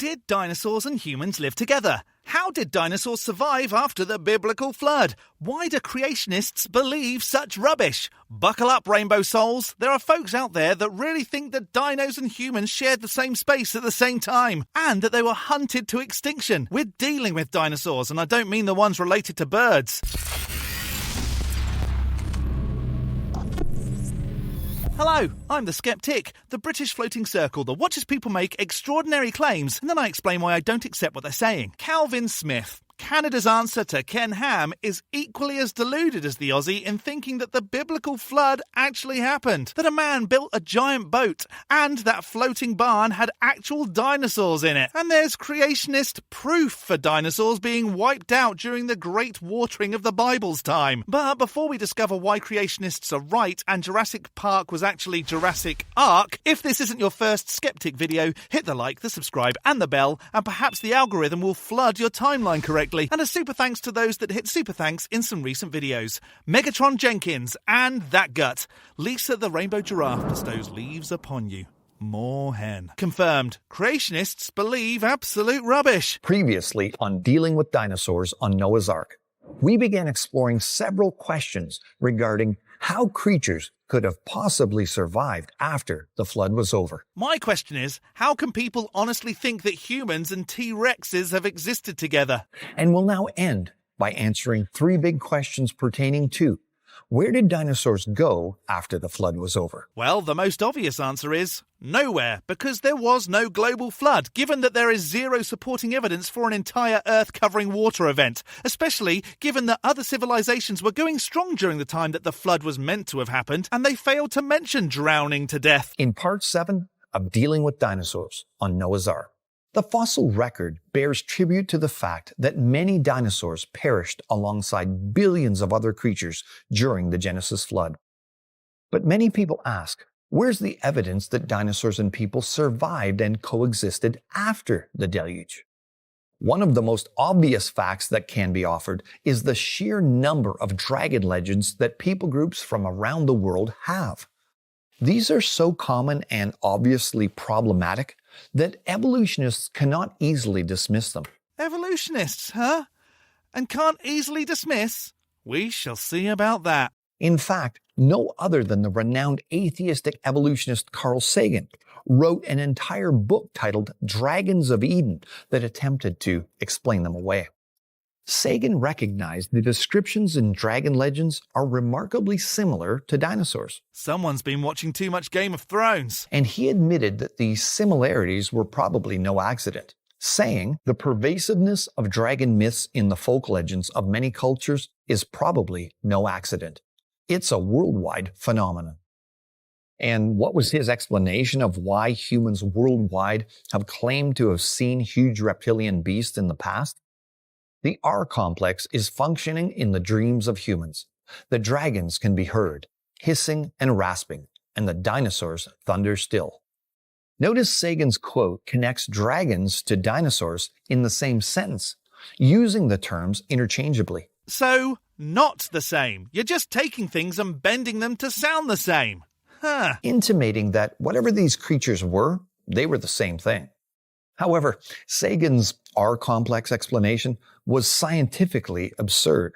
Did dinosaurs and humans live together? How did dinosaurs survive after the biblical flood? Why do creationists believe such rubbish? Buckle up, Rainbow Souls. There are folks out there that really think that dinos and humans shared the same space at the same time, and that they were hunted to extinction. We're dealing with dinosaurs, and I don't mean the ones related to birds. Hello, I'm the Skeptic, the British floating circle that watches people make extraordinary claims, and then I explain why I don't accept what they're saying. Calvin Smith, Canada's answer to Ken Ham, is equally as deluded as the Aussie in thinking that the biblical flood actually happened, that a man built a giant boat, and that floating barn had actual dinosaurs in it. And there's creationist proof for dinosaurs being wiped out during the great watering of the Bible's time. But before we discover why creationists are right and Jurassic Park was actually Jurassic Ark, if this isn't your first Skeptic video, hit the like, the subscribe and the bell, and perhaps the algorithm will flood your timeline correctly. And a super thanks to those that hit super thanks in some recent videos. Megatron Jenkins and That Gut. Lisa the Rainbow Giraffe bestows leaves upon you. More hen. Confirmed. Creationists believe absolute rubbish. Previously on Dealing with Dinosaurs on Noah's Ark, we began exploring several questions regarding how creatures could have possibly survived after the flood was over. My question is, how can people honestly think that humans and T-Rexes have existed together? And we'll now end by answering three big questions pertaining to: where did dinosaurs go after the flood was over? Well, the most obvious answer is nowhere, because there was no global flood, given that there is zero supporting evidence for an entire Earth-covering water event, especially given that other civilizations were going strong during the time that the flood was meant to have happened, and they failed to mention drowning to death. In part 7 of Dealing with Dinosaurs on Noah's Ark, the fossil record bears tribute to the fact that many dinosaurs perished alongside billions of other creatures during the Genesis flood. But many people ask, where's the evidence that dinosaurs and people survived and coexisted after the deluge? One of the most obvious facts that can be offered is the sheer number of dragon legends that people groups from around the world have. These are so common and obviously problematic that evolutionists cannot easily dismiss them. Evolutionists, huh? And can't easily dismiss? We shall see about that. In fact, no other than the renowned atheistic evolutionist Carl Sagan wrote an entire book titled Dragons of Eden that attempted to explain them away. Sagan recognized the descriptions in dragon legends are remarkably similar to dinosaurs. Someone's been watching too much Game of Thrones. And he admitted that these similarities were probably no accident, saying the pervasiveness of dragon myths in the folk legends of many cultures is probably no accident. It's a worldwide phenomenon. And what was his explanation of why humans worldwide have claimed to have seen huge reptilian beasts in the past? The R complex is functioning in the dreams of humans. The dragons can be heard, hissing and rasping, and the dinosaurs thunder still. Notice Sagan's quote connects dragons to dinosaurs in the same sentence, using the terms interchangeably. So, not the same. You're just taking things and bending them to sound the same. Huh. Intimating that whatever these creatures were, they were the same thing. However, Sagan's R-complex explanation was scientifically absurd,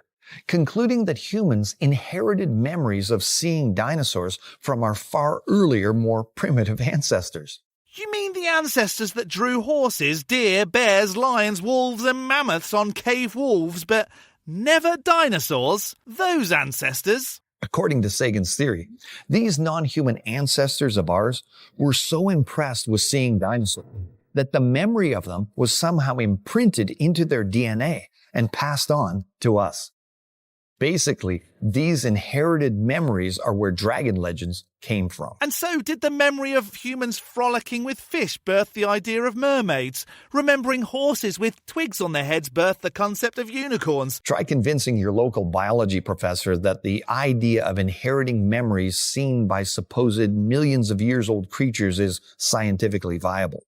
concluding that humans inherited memories of seeing dinosaurs from our far earlier, more primitive ancestors. You mean the ancestors that drew horses, deer, bears, lions, wolves and mammoths on cave walls, but never dinosaurs? Those ancestors? According to Sagan's theory, these non-human ancestors of ours were so impressed with seeing dinosaurs that the memory of them was somehow imprinted into their DNA and passed on to us. Basically, these inherited memories are where dragon legends came from. And so did the memory of humans frolicking with fish birth the idea of mermaids? Remembering horses with twigs on their heads birth the concept of unicorns? Try convincing your local biology professor that the idea of inheriting memories seen by supposed millions of years old creatures is scientifically viable.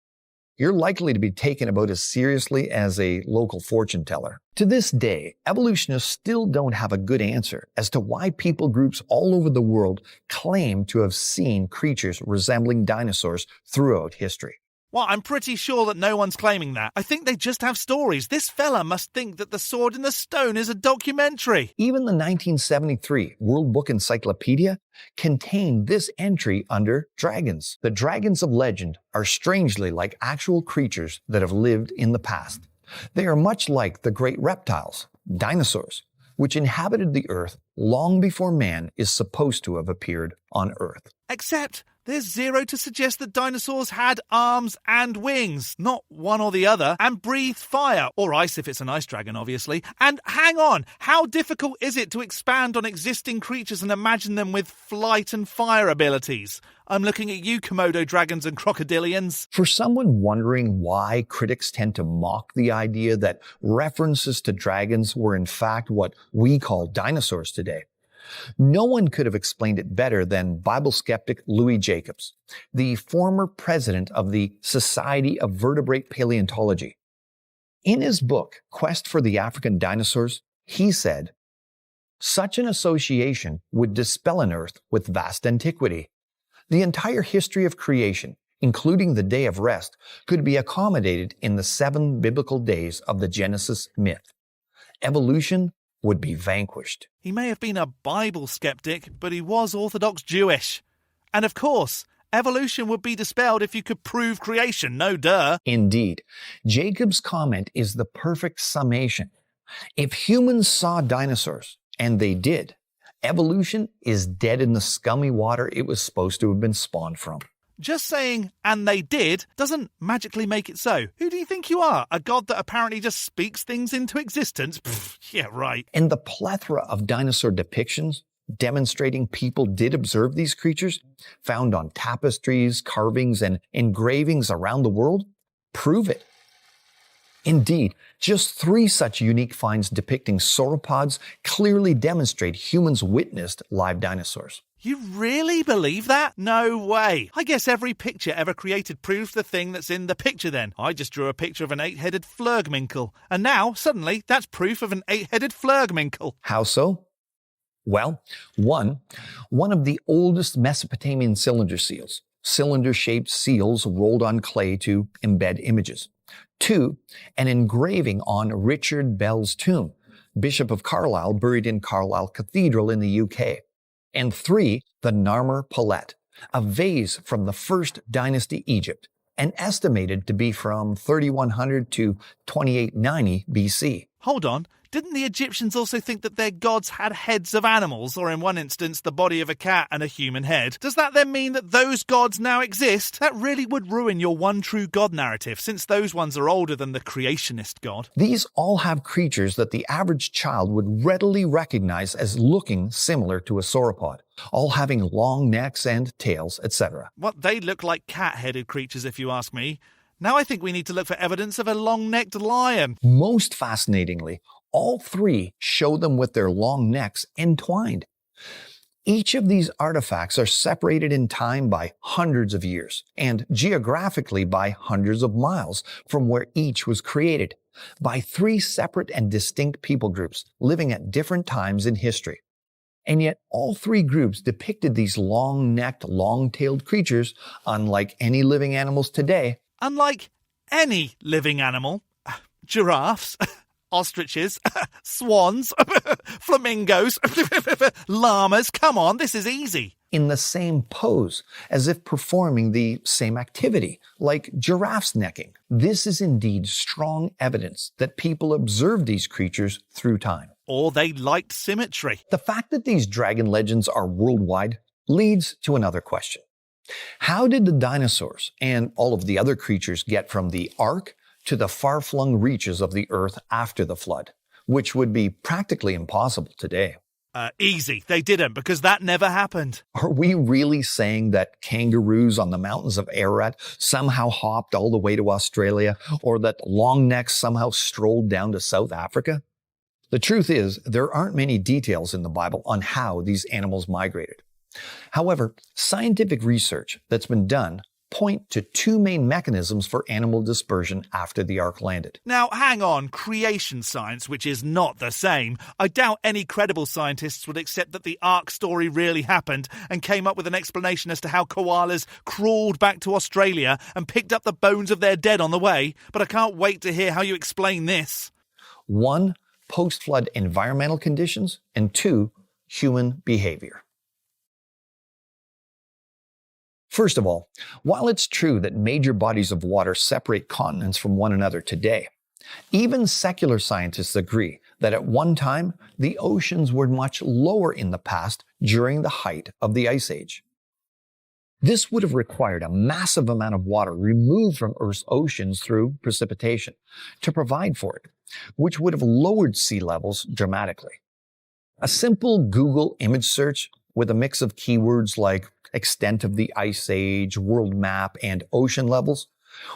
You're likely to be taken about as seriously as a local fortune teller. To this day, evolutionists still don't have a good answer as to why people groups all over the world claim to have seen creatures resembling dinosaurs throughout history. Well, I'm pretty sure that no one's claiming that. I think they just have stories. This fella must think that The Sword in the Stone is a documentary. Even the 1973 World Book Encyclopedia contained this entry under dragons. The dragons of legend are strangely like actual creatures that have lived in the past. They are much like the great reptiles, dinosaurs, which inhabited the earth long before man is supposed to have appeared on earth. Except there's zero to suggest that dinosaurs had arms and wings, not one or the other, and breathed fire, or ice if it's an ice dragon, obviously. And hang on, how difficult is it to expand on existing creatures and imagine them with flight and fire abilities? I'm looking at you, Komodo dragons and crocodilians. For someone wondering why critics tend to mock the idea that references to dragons were in fact what we call dinosaurs today, no one could have explained it better than Bible skeptic Louis Jacobs, the former president of the Society of Vertebrate Paleontology. In his book, Quest for the African Dinosaurs, he said, "Such an association would dispel an earth with vast antiquity. The entire history of creation, including the day of rest, could be accommodated in the 7 biblical days of the Genesis myth. Evolution would be vanquished." He may have been a Bible skeptic, but he was Orthodox Jewish. And of course, evolution would be dispelled if you could prove creation, no duh. Indeed, Jacob's comment is the perfect summation. If humans saw dinosaurs, and they did, evolution is dead in the scummy water it was supposed to have been spawned from. Just saying, and they did, doesn't magically make it so. Who do you think you are? A god that apparently just speaks things into existence? Pfft, yeah, right. And the plethora of dinosaur depictions demonstrating people did observe these creatures, found on tapestries, carvings, and engravings around the world, prove it. Indeed, just 3 such unique finds depicting sauropods clearly demonstrate humans witnessed live dinosaurs. You really believe that? No way. I guess every picture ever created proves the thing that's in the picture then. I just drew a picture of an 8-headed flurgminkel. And now, suddenly, that's proof of an 8-headed flurgminkel. How so? Well, one of the oldest Mesopotamian cylinder seals. Cylinder-shaped seals rolled on clay to embed images. 2, an engraving on Richard Bell's tomb, Bishop of Carlisle, buried in Carlisle Cathedral in the UK. And 3, the Narmer Palette, a vase from the First Dynasty Egypt, and estimated to be from 3100 to 2890 BC. Hold on. Didn't the Egyptians also think that their gods had heads of animals, or in one instance, the body of a cat and a human head? Does that then mean that those gods now exist? That really would ruin your one true god narrative, since those ones are older than the Creationist god. These all have creatures that the average child would readily recognize as looking similar to a sauropod, all having long necks and tails, etc. What, they look like cat-headed creatures if you ask me. Now I think we need to look for evidence of a long-necked lion. Most fascinatingly, all 3 show them with their long necks entwined. Each of these artifacts are separated in time by hundreds of years, and geographically by hundreds of miles from where each was created, by 3 separate and distinct people groups living at different times in history. And yet all 3 groups depicted these long-necked, long-tailed creatures unlike any living animals today. Unlike any living animal. Giraffes. Ostriches, swans, flamingos, llamas. Come on, this is easy. In the same pose, as if performing the same activity, like giraffes necking. This is indeed strong evidence that people observed these creatures through time. Or they liked symmetry. The fact that these dragon legends are worldwide leads to another question. How did the dinosaurs and all of the other creatures get from the Ark to the far-flung reaches of the earth after the flood, which would be practically impossible today? Easy. They didn't, because that never happened. Are we really saying that kangaroos on the mountains of Ararat somehow hopped all the way to Australia, or that longnecks somehow strolled down to South Africa? The truth is, there aren't many details in the Bible on how these animals migrated. However, scientific research that's been done point to two main mechanisms for animal dispersion after the Ark landed. Now, hang on, creation science, which is not the same. I doubt any credible scientists would accept that the Ark story really happened and came up with an explanation as to how koalas crawled back to Australia and picked up the bones of their dead on the way, but I can't wait to hear how you explain this. 1. Post-flood environmental conditions, and 2. Human behavior. First of all, while it's true that major bodies of water separate continents from one another today, even secular scientists agree that at one time, the oceans were much lower in the past during the height of the Ice Age. This would have required a massive amount of water removed from Earth's oceans through precipitation to provide for it, which would have lowered sea levels dramatically. A simple Google image search with a mix of keywords like extent of the Ice Age, world map, and ocean levels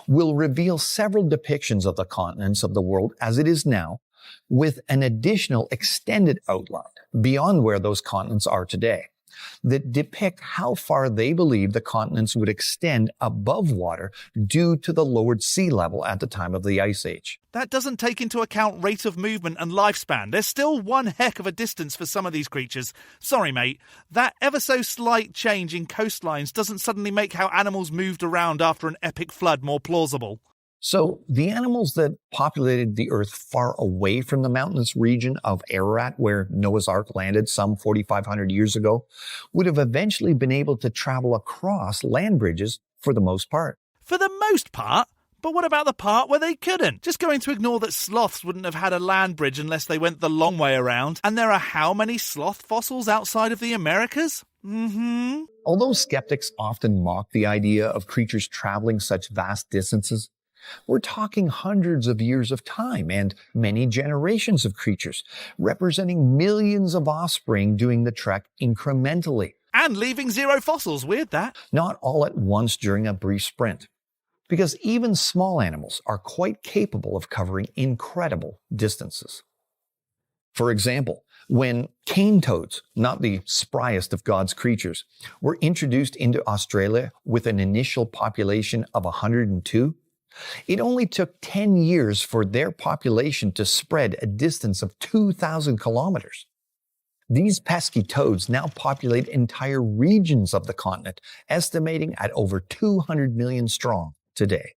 will reveal several depictions of the continents of the world as it is now, with an additional extended outline beyond where those continents are today, that depict how far they believe the continents would extend above water due to the lowered sea level at the time of the Ice Age. That doesn't take into account rate of movement and lifespan. There's still one heck of a distance for some of these creatures. Sorry, mate. That ever so slight change in coastlines doesn't suddenly make how animals moved around after an epic flood more plausible. So, the animals that populated the Earth far away from the mountainous region of Ararat, where Noah's Ark landed some 4,500 years ago, would have eventually been able to travel across land bridges for the most part. For the most part? But what about the part where they couldn't? Just going to ignore that sloths wouldn't have had a land bridge unless they went the long way around. And there are how many sloth fossils outside of the Americas? Although skeptics often mock the idea of creatures traveling such vast distances, we're talking hundreds of years of time and many generations of creatures, representing millions of offspring doing the trek incrementally. And leaving zero fossils, weird that. Not all at once during a brief sprint. Because even small animals are quite capable of covering incredible distances. For example, when cane toads, not the spryest of God's creatures, were introduced into Australia with an initial population of 102, it only took 10 years for their population to spread a distance of 2,000 kilometers. These pesky toads now populate entire regions of the continent, estimating at over 200 million strong today.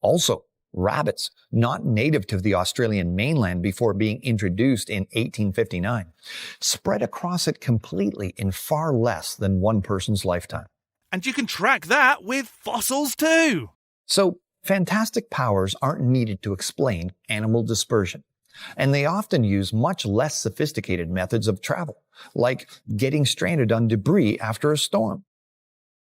Also, rabbits, not native to the Australian mainland before being introduced in 1859, spread across it completely in far less than one person's lifetime. And you can track that with fossils too. So, fantastic powers aren't needed to explain animal dispersion, and they often use much less sophisticated methods of travel, like getting stranded on debris after a storm.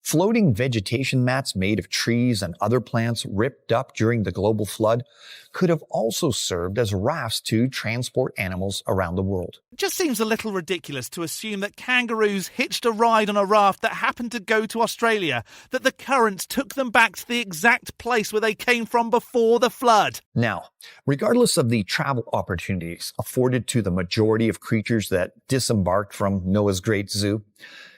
Floating vegetation mats made of trees and other plants ripped up during the global flood could have also served as rafts to transport animals around the world. It just seems a little ridiculous to assume that kangaroos hitched a ride on a raft that happened to go to Australia, that the currents took them back to the exact place where they came from before the flood. Now, regardless of the travel opportunities afforded to the majority of creatures that disembarked from Noah's Great Zoo,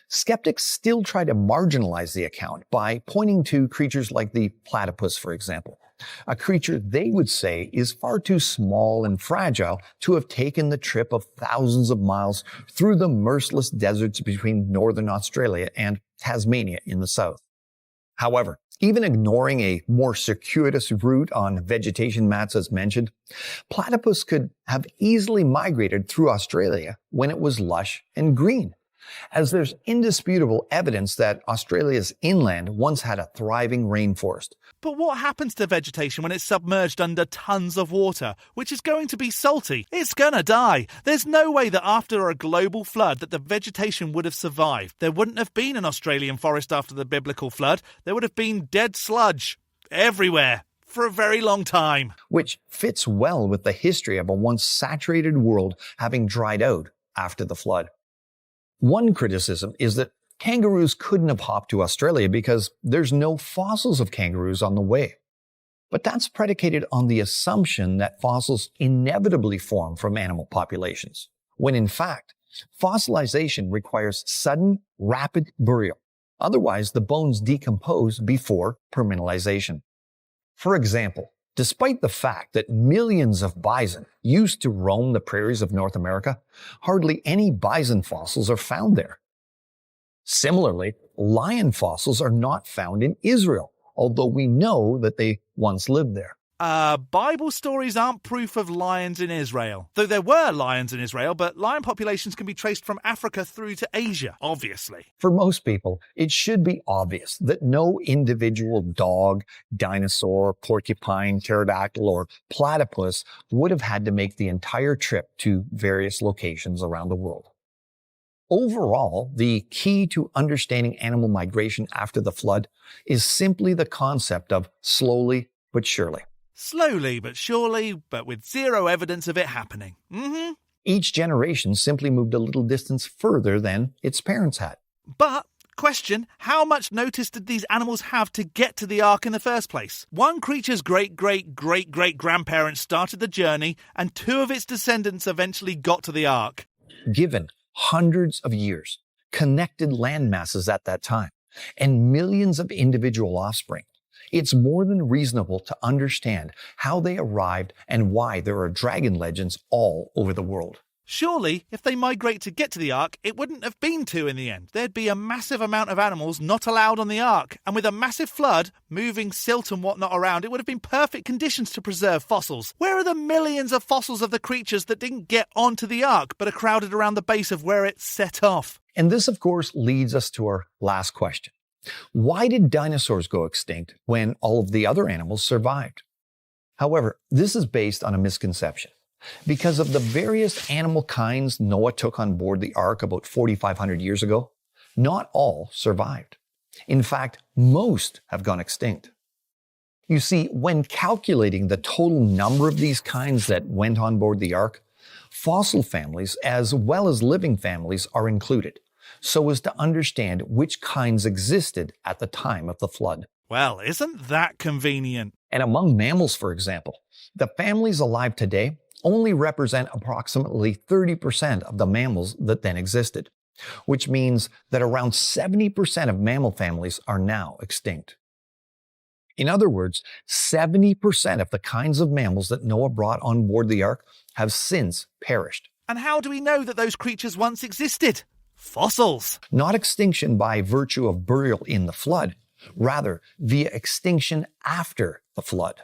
skeptics still try to marginalize the account by pointing to creatures like the platypus, for example, a creature they would say is far too small and fragile to have taken the trip of thousands of miles through the merciless deserts between northern Australia and Tasmania in the south. However, even ignoring a more circuitous route on vegetation mats as mentioned, platypus could have easily migrated through Australia when it was lush and green, as there's indisputable evidence that Australia's inland once had a thriving rainforest. But what happens to vegetation when it's submerged under tons of water, which is going to be salty? It's gonna die. There's no way that after a global flood that the vegetation would have survived. There wouldn't have been an Australian forest after the biblical flood. There would have been dead sludge everywhere for a very long time. Which fits well with the history of a once saturated world having dried out after the flood. One criticism is that kangaroos couldn't have hopped to Australia because there's no fossils of kangaroos on the way. But that's predicated on the assumption that fossils inevitably form from animal populations, when in fact, fossilization requires sudden, rapid burial, Otherwise, the bones decompose before permineralization. For example, despite the fact that millions of bison used to roam the prairies of North America, hardly any bison fossils are found there. Similarly, lion fossils are not found in Israel, although we know that they once lived there. Bible stories aren't proof of lions in Israel. Though there were lions in Israel, but lion populations can be traced from Africa through to Asia, obviously. For most people, it should be obvious that no individual dog, dinosaur, porcupine, pterodactyl, or platypus would have had to make the entire trip to various locations around the world. Overall, the key to understanding animal migration after the flood is simply the concept of slowly but surely. Slowly but surely, but with zero evidence of it happening. Each generation simply moved a little distance further than its parents had. But, question, how much notice did these animals have to get to the Ark in the first place? One creature's great-great-great-great-grandparents started the journey, and two of its descendants eventually got to the Ark. Given hundreds of years, connected land masses at that time, and millions of individual offspring, it's more than reasonable to understand how they arrived and why there are dragon legends all over the world. Surely, if they migrate to get to the Ark, it wouldn't have been two in the end. There'd be a massive amount of animals not allowed on the Ark. And with a massive flood, moving silt and whatnot around, it would have been perfect conditions to preserve fossils. Where are the millions of fossils of the creatures that didn't get onto the Ark, but are crowded around the base of where it set off? And this, of course, leads us to our last question. Why did dinosaurs go extinct when all of the other animals survived? However, this is based on a misconception. Because of the various animal kinds Noah took on board the Ark about 4,500 years ago, not all survived. In fact, most have gone extinct. You see, when calculating the total number of these kinds that went on board the Ark, fossil families as well as living families are included, so as to understand which kinds existed at the time of the flood. Well, isn't that convenient? And among mammals, for example, the families alive today only represent approximately 30% of the mammals that then existed, which means that around 70% of mammal families are now extinct. In other words, 70% of the kinds of mammals that Noah brought on board the Ark have since perished. And how do we know that those creatures once existed? Fossils. Not extinction by virtue of burial in the flood, rather via extinction after the flood.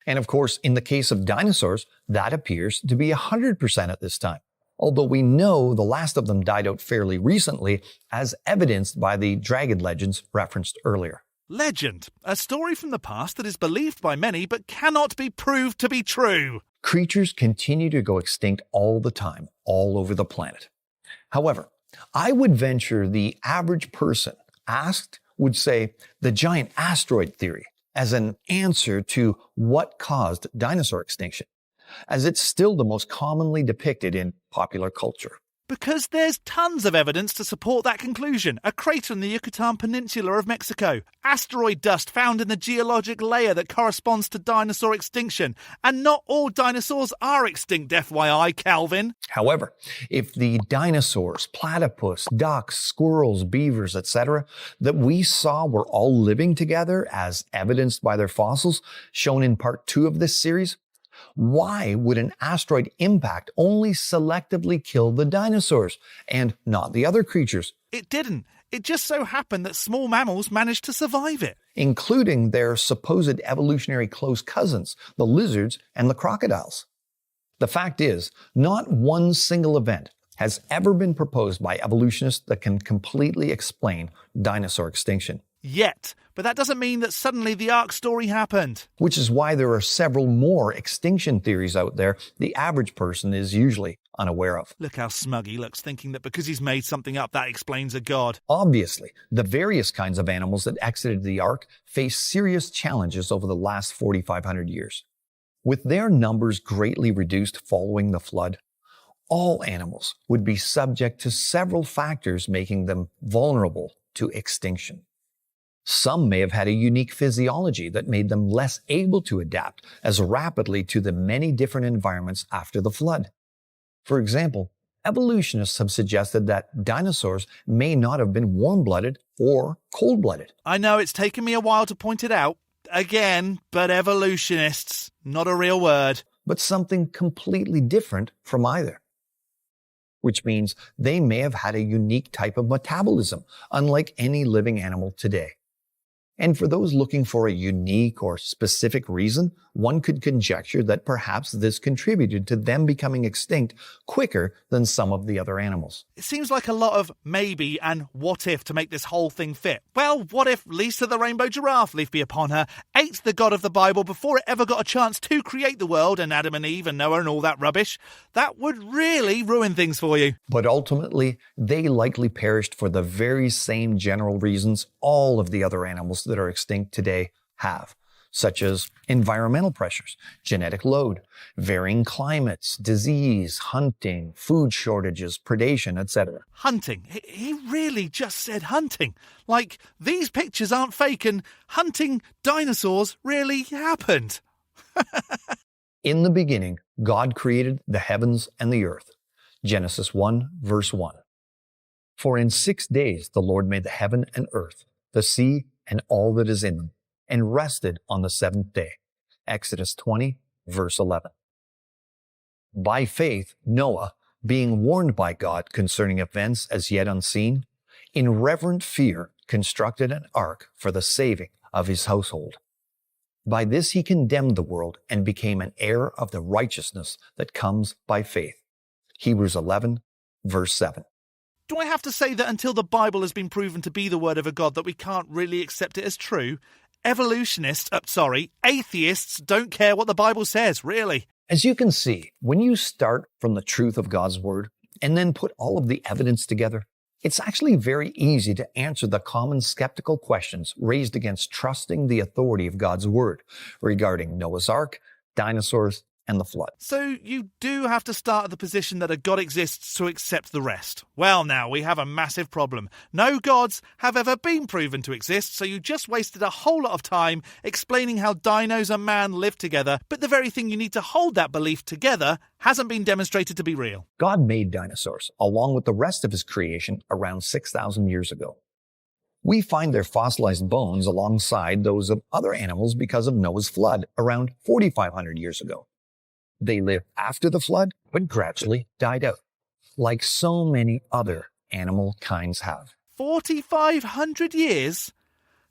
And of course, in the case of dinosaurs, that appears to be 100% at this time, although we know the last of them died out fairly recently, as evidenced by the dragon legends referenced earlier. Legend, a story from the past that is believed by many but cannot be proved to be true. Creatures continue to go extinct all the time, all over the planet. However, I would venture the average person asked would say the giant asteroid theory as an answer to what caused dinosaur extinction, as it's still the most commonly depicted in popular culture. Because there's tons of evidence to support that conclusion. A crater in the Yucatan Peninsula of Mexico, asteroid dust found in the geologic layer that corresponds to dinosaur extinction, and not all dinosaurs are extinct, FYI, Calvin. However, if the dinosaurs, platypus, ducks, squirrels, beavers, etc., that we saw were all living together as evidenced by their fossils, shown in part 2 of this series, why would an asteroid impact only selectively kill the dinosaurs and not the other creatures? It didn't. It just so happened that small mammals managed to survive it. Including their supposed evolutionary close cousins, the lizards and the crocodiles. The fact is, not one single event has ever been proposed by evolutionists that can completely explain dinosaur extinction. Yet. But that doesn't mean that suddenly the Ark story happened. Which is why there are several more extinction theories out there the average person is usually unaware of. Look how smug he looks, thinking that because he's made something up, that explains a god. Obviously, the various kinds of animals that exited the Ark faced serious challenges over the last 4,500 years. With their numbers greatly reduced following the flood, all animals would be subject to several factors making them vulnerable to extinction. Some may have had a unique physiology that made them less able to adapt as rapidly to the many different environments after the flood. For example, Evolutionists have suggested that dinosaurs may not have been warm-blooded or cold-blooded. I know it's taken me a while to point it out. Again, but evolutionists, not a real word. But something completely different from either. Which means they may have had a unique type of metabolism, unlike any living animal today. And for those looking for a unique or specific reason, one could conjecture that perhaps this contributed to them becoming extinct quicker than some of the other animals. It seems like a lot of maybe and what if to make this whole thing fit. Well, what if Lisa the rainbow giraffe, leaf be upon her, ate the God of the Bible before it ever got a chance to create the world and Adam and Eve and Noah and all that rubbish? That would really ruin things for you. But ultimately, they likely perished for the very same general reasons all of the other animals that are extinct today have, such as environmental pressures, genetic load, varying climates, disease, hunting, food shortages, predation, etc. Hunting. He really just said hunting. Like, these pictures aren't fake and hunting dinosaurs really happened. In the beginning, God created the heavens and the earth. Genesis 1, verse 1. For in 6 days the Lord made the heaven and earth, the sea, and all that is in them, and rested on the seventh day. Exodus 20, verse 11. By faith, Noah, being warned by God concerning events as yet unseen, in reverent fear constructed an ark for the saving of his household. By this he condemned the world and became an heir of the righteousness that comes by faith. Hebrews 11, verse 7. Do I have to say that until the Bible has been proven to be the word of a God that we can't really accept it as true? Atheists don't care what the Bible says, really. As you can see, when you start from the truth of God's word and then put all of the evidence together, it's actually very easy to answer the common skeptical questions raised against trusting the authority of God's word regarding Noah's Ark, dinosaurs, and the flood. So you do have to start at the position that a God exists to accept the rest. Well, now we have a massive problem. No gods have ever been proven to exist, so you just wasted a whole lot of time explaining how dinos and man live together, but the very thing you need to hold that belief together hasn't been demonstrated to be real. God made dinosaurs, along with the rest of his creation, around 6,000 years ago. We find their fossilized bones alongside those of other animals because of Noah's flood around 4,500 years ago. They lived after the flood, but gradually died out, like so many other animal kinds have. 4,500 years?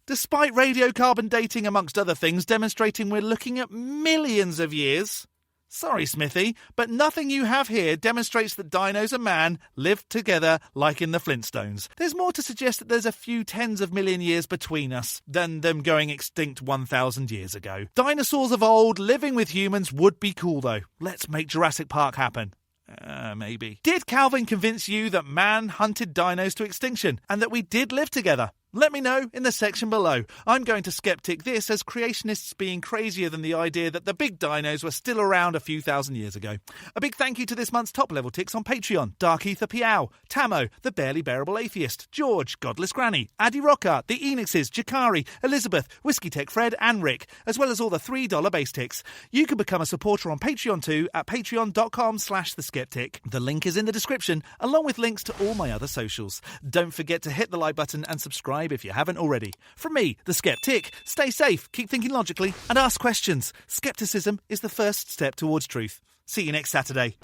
Despite radiocarbon dating, amongst other things, demonstrating we're looking at millions of years. Sorry, Smithy, but nothing you have here demonstrates that dinos and man lived together like in the Flintstones. There's more to suggest that there's a few tens of million years between us than them going extinct 1,000 years ago. Dinosaurs of old living with humans would be cool, though. Let's make Jurassic Park happen. Maybe. Did Calvin convince you that man hunted dinos to extinction and that we did live together? Let me know in the section below. I'm going to skeptic this as creationists being crazier than the idea that the big dinos were still around a few thousand years ago. A big thank you to this month's top level ticks on Patreon: Dark Ether Piao, Tamo, The Barely Bearable Atheist, George, Godless Granny, Addy Rockhart, The Enixes, Jakari, Elizabeth, Whiskey Tech Fred and Rick, as well as all the $3 base ticks. You can become a supporter on Patreon too at patreon.com/theskeptic. The link is in the description, along with links to all my other socials. Don't forget to hit the like button and subscribe if you haven't already. From me, the Skeptic, stay safe, keep thinking logically, and ask questions. Skepticism is the first step towards truth. See you next Saturday.